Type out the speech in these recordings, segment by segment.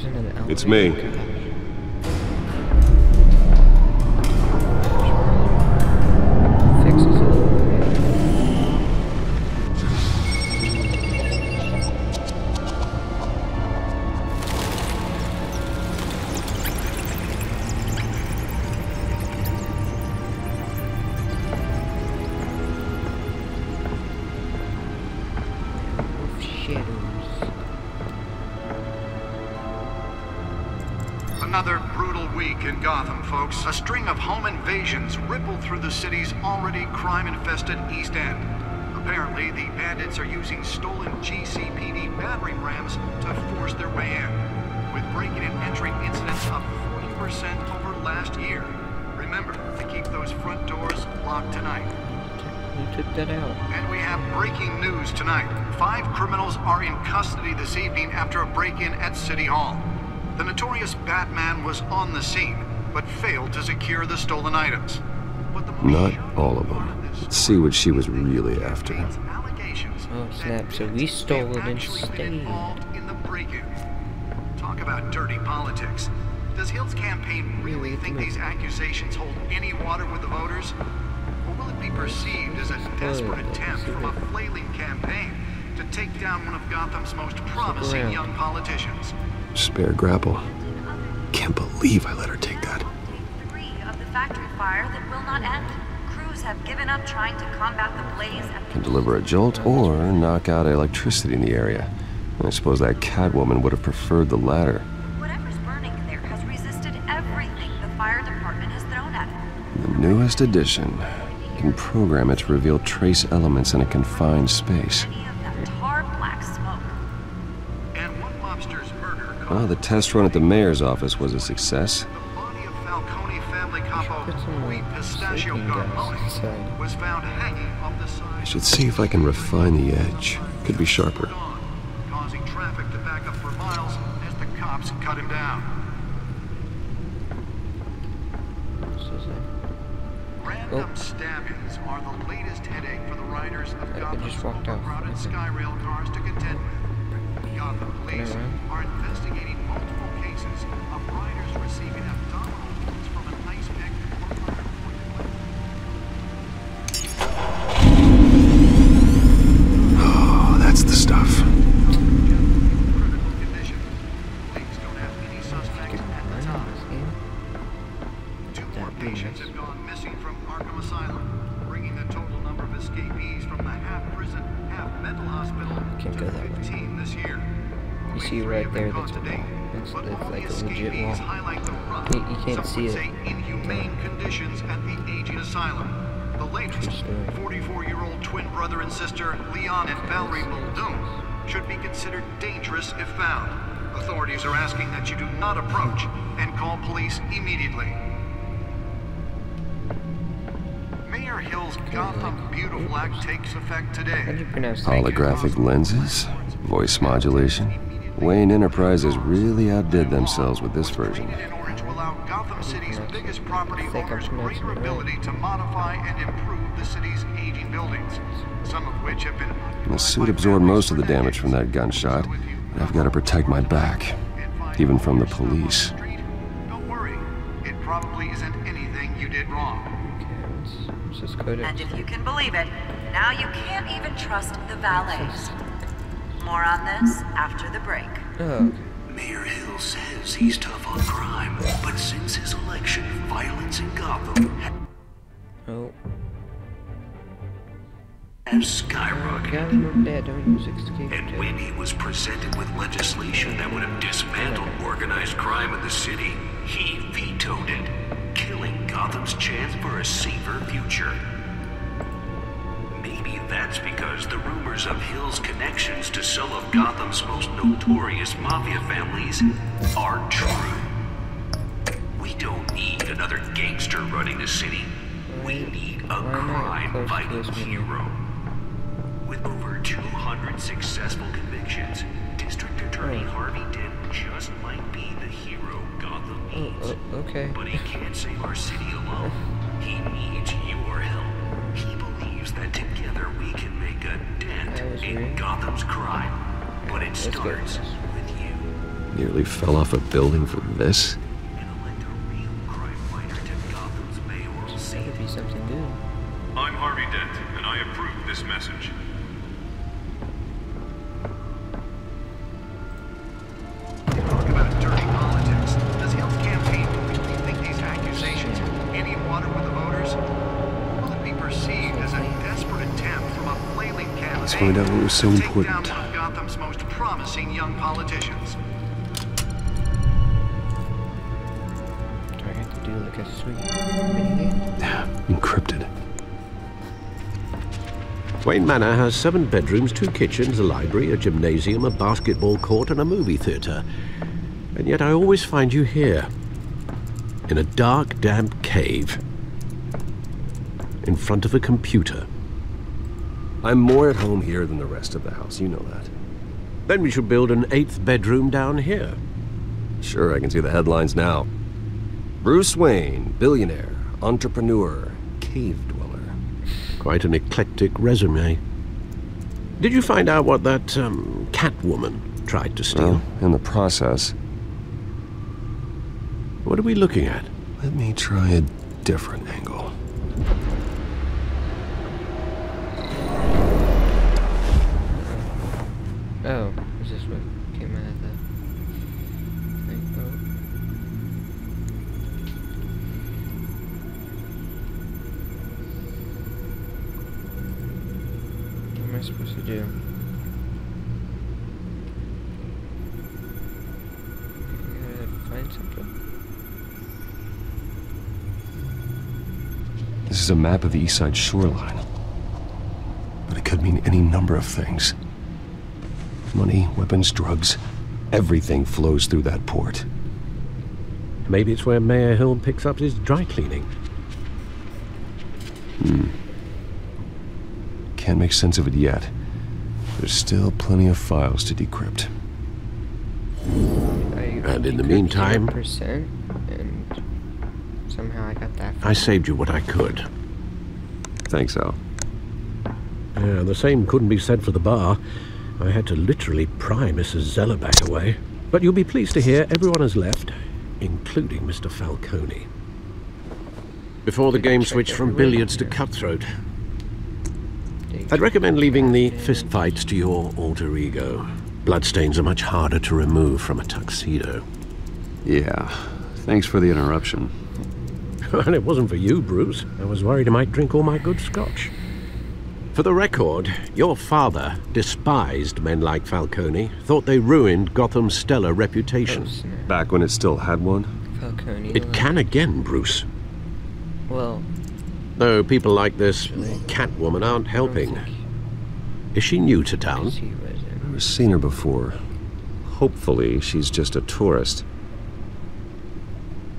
into the elevator. It's me. Fixes it. Another brutal week in Gotham, folks. A string of home invasions rippled through the city's already crime-infested East End. Apparently, the bandits are using stolen GCPD battering rams to force their way in, with breaking and entering incidents up 40% over last year. Remember to keep those front doors locked tonight. You took that out. And we have breaking news tonight. 5 criminals are in custody this evening after a break-in at City Hall. The notorious Batman was on the scene, but failed to secure the stolen items. But the Not all of them. Let's see what she was really after. Oh snap, so we stole it instead. In the break-in. Talk about dirty politics. Does Hill's campaign really think these accusations hold any water with the voters? Or will it be perceived as a desperate attempt from a flailing campaign to take down one of Gotham's most promising young politicians? Spare grapple. Can't believe I let her take that. 3 of the factory fire that will not end. Crews have given up trying to combat the blaze and Can deliver a jolt or knock out electricity in the area. I suppose that Catwoman would have preferred the latter. whatever's burning there has resisted everything the fire department has thrown at it. The newest addition can program it to reveal trace elements in a confined space. Any of that tar black smoke. And one mobster's murder Well, the test run at the mayor's office was a success. the body of Falcone family capo Put some Louis Pistachio sleeping gas Garmoni inside. was found hanging off the I side should see if I can refine the edge. Could be sharper. dawn, causing traffic to back up for miles as the cops cut him down. What's this say? Random stabbings are the latest headache for the riders of Gotham's just walked out. overcrowded Okay. Skyrail cars to contend with. Gotham police run? are investigating multiple cases of riders receiving abdominal wounds from an ice pick or other poison. Oh, that's the stuff. Critical condition. Police don't have any suspects at the time. 2 more patients have gone missing from Arkham Asylum, bringing the total number of escapees from the half-prison, half-mental hospital Can't to go that way. 15 this year. You see right there, that's a wall. That's like a legit wall. You can't see it. Inhumane conditions at the aging asylum. The latest, 44-year-old twin brother and sister Leon and Valerie Muldoon should be considered dangerous if found. Authorities are asking that you do not approach and call police immediately. Mayor Hill's Gotham Beautiful Act takes effect How do you today. pronounce that? Holographic lenses, voice modulation. Wayne Enterprises really outdid themselves with this version. In order to allow Gotham City's biggest property I think I'm owners pronouncing greater it right. ability to modify and improve the city's aging buildings, some of which have been The suit absorbed most of the damage from that gunshot, but I've got to protect my back, even from the police. Don't worry, it probably isn't anything you did wrong. Okay, let's just go to... And if you can believe it, now you can't even trust the valets. More on this after the break. Oh, Mayor Hill says he's tough on crime, but since his election, violence in Gotham oh. has skyrocketed. Gotta remember that, don't use escape And tape. when he was presented with legislation that would have dismantled organized crime in the city, he vetoed it, killing Gotham's chance for a safer future. Maybe that's because the rumors of Hill's connections to some of Gotham's most notorious mafia families are true. We don't need another gangster running the city. We need a crime-fighting hero. With over 200 successful convictions, District Attorney Harvey Dent just might be the hero Gotham needs. Okay. But he can't save our city alone. He needs your help. He believes that together we can make a dent in Gotham's crime. But it starts with you. Nearly fell off a building for this? And elect a real crime fighter to Gotham's mayoral This seat. better be something good. I'm Harvey Dent, and I approve this message. Talk about dirty politics. Does Hill's campaign really think these accusations hold any water with the voters? Will it be perceived as a desperate attempt from a flailing campaign Let's find out what was so to take important. down one of Gotham's most promising young politicians? Do I have to do like a sweet minigame? Encrypted. Wayne Manor has 7 bedrooms, 2 kitchens, a library, a gymnasium, a basketball court, and a movie theatre. And yet I always find you here, in a dark, damp cave, in front of a computer. I'm more at home here than the rest of the house, you know that. Then we should build an 8th bedroom down here. Sure, I can see the headlines now. Bruce Wayne, billionaire, entrepreneur, cave dweller. Quite an eclectic resume. Did you find out what that, Catwoman tried to steal? Well, in the process, What are we looking at? let me try a different angle. Oh, is this what came out of the thing? Oh. What am I supposed to do? I gotta find something? This is a map of the East Side shoreline. But it could mean any number of things. Money, weapons, drugs, everything flows through that port. Maybe it's where Mayor Hill picks up his dry cleaning. Can't make sense of it yet. There's still plenty of files to decrypt. And in the meantime, 0%, and somehow I got that. I saved you what I could. Thanks, Al. Yeah, the same couldn't be said for the bar. I had to literally pry Mrs. Zeller back away. But you'll be pleased to hear everyone has left, including Mr. Falcone. Before the game switched from billiards to cutthroat, I'd recommend leaving the fistfights to your alter ego. Bloodstains are much harder to remove from a tuxedo. Yeah, thanks for the interruption. And it wasn't for you, Bruce. I was worried I might drink all my good scotch. For the record, your father despised men like Falcone, thought they ruined Gotham's stellar reputation. Back when it still had one? Falcone. It can again, Bruce. Well, Though people like this Catwoman aren't helping. Is she new to town? he was in. Never seen her before. Hopefully, she's just a tourist.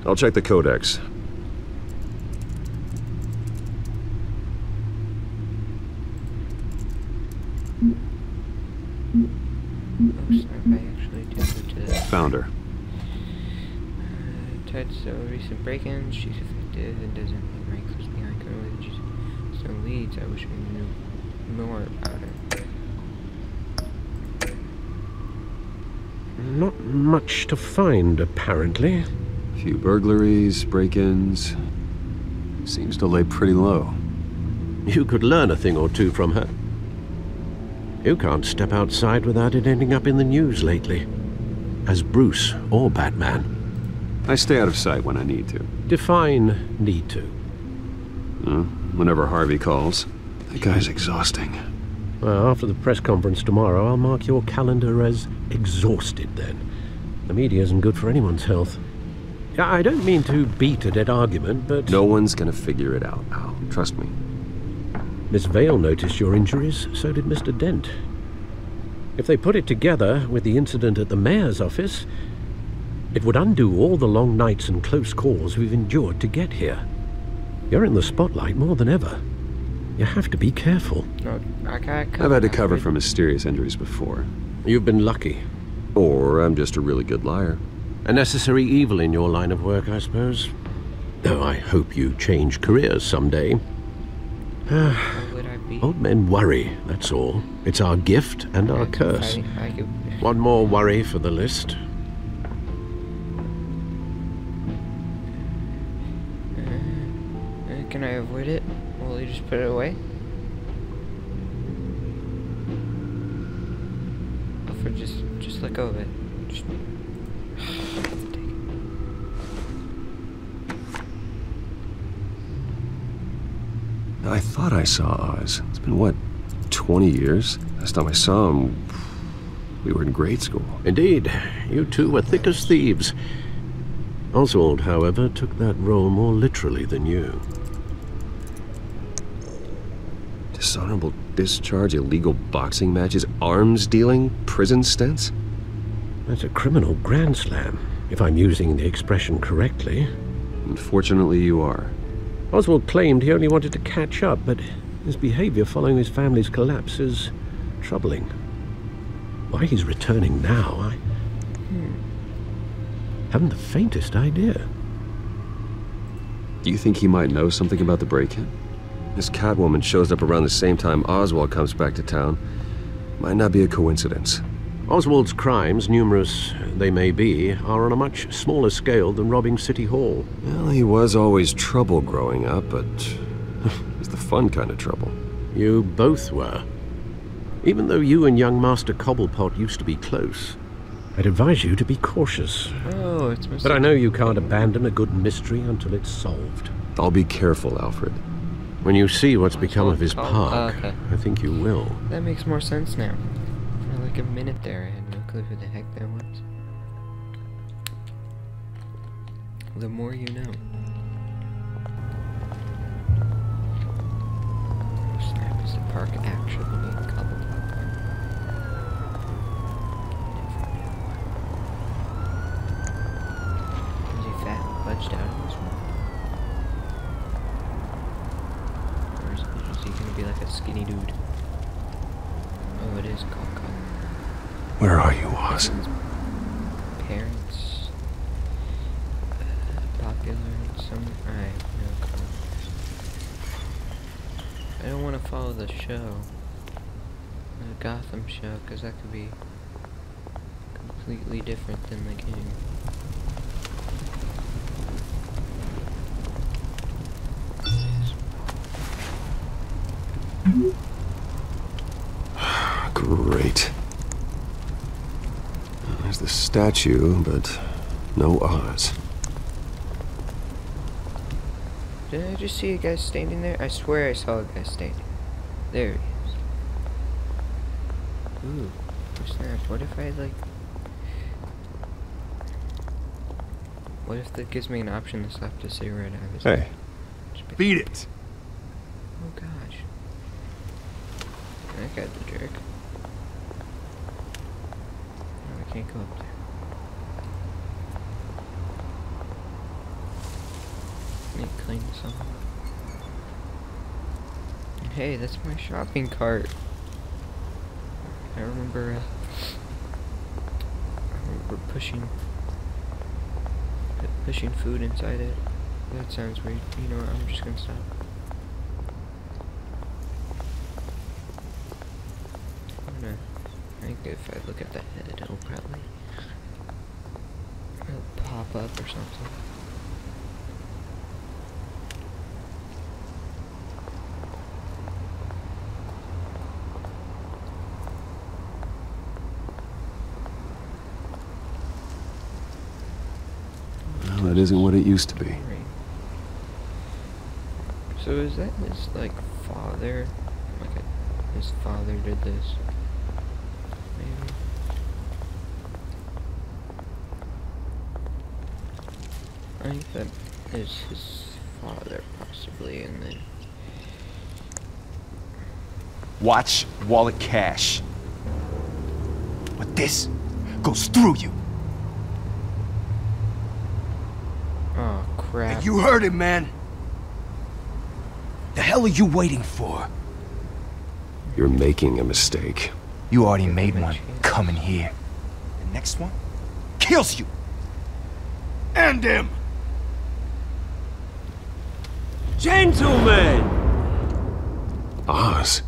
I'll check the codex. Looks like I actually did go to that. Found her. Tied to recent break-ins. She's effective and doesn't leave right close behind currently. She's no leads. I wish we knew more about her. Not much to find, apparently. A few burglaries, break-ins. Seems to lay pretty low. You could learn a thing or two from her. You can't step outside without it ending up in the news lately. As Bruce or Batman. I stay out of sight when I need to. Define need to. Whenever Harvey calls. That guy's exhausting. Well, after the press conference tomorrow, I'll mark your calendar as exhausted then. The media isn't good for anyone's health. Yeah, I don't mean to beat a dead argument, but... No one's gonna figure it out, Al. Trust me. Miss Vale noticed your injuries, so did Mr. Dent. If they put it together with the incident at the mayor's office, it would undo all the long nights and close calls we've endured to get here. You're in the spotlight more than ever. You have to be careful. No, I got. I've had to cover for mysterious injuries before. You've been lucky. Or I'm just a really good liar. A necessary evil in your line of work, I suppose. Though I hope you change careers someday. What would I be? Old men worry, that's all. It's our gift and our curse. One more worry for the list. Can I avoid it? Will you just put it away? Or just let go of it. Just... I thought I saw Oz. It's been, what, 20 years? Last time I saw him, we were in grade school. Indeed, you two were thick as thieves. Oswald, however, took that role more literally than you. Dishonorable discharge, illegal boxing matches, arms dealing, prison stints? That's a criminal grand slam, if I'm using the expression correctly. Unfortunately, you are. Oswald claimed he only wanted to catch up, but his behavior following his family's collapse is troubling. Why he's returning now, I haven't the faintest idea. Do you think he might know something about the break-in? This Catwoman shows up around the same time Oswald comes back to town. Might not be a coincidence. Oswald's crimes, numerous they may be, are on a much smaller scale than robbing City Hall. Well, he was always trouble growing up, but it was the fun kind of trouble. You both were. Even though you and young Master Cobblepot used to be close, I'd advise you to be cautious. Oh, it's Mr. But I know you can't abandon a good mystery until it's solved. I'll be careful, Alfred. When you see what's become of his park, okay. I think you will. That makes more sense now. For like a minute there, I had no clue who the heck that was. The more you know. Oh, snap, is the park actually being cobbled up? Is he fat and pudged out in this one? Or is he gonna be like a skinny dude? Oh, it is Coco. Where are you, Oz? Parents, popular in some. I have no clue. I don't want to follow the show, the Gotham show, because that could be completely different than the game. Great. There's the statue, but no Oz. Did I just see a guy standing there? I swear I saw a guy standing. There he is. Ooh, snap. What if I, like... What if that gives me an option to slap the cigarette out of his Hey. Beat it. Oh gosh. That guy's a jerk. No, I can't go up there. Let me clean this up. Hey, that's my shopping cart. I remember pushing food inside it. That sounds weird. You know what? I'm just gonna stop. I think if I look at the head, it'll pop up or something. Well, that isn't what it used to be. Right. So is that his, like, father? Like, his father did this? Maybe? I think that is his father, possibly, and then... Watch wallet cash. But this goes through you. Oh, crap. You heard it, man. The hell are you waiting for? You're making a mistake. You already made one coming here. The next one kills you. And him. Gentlemen! Oz?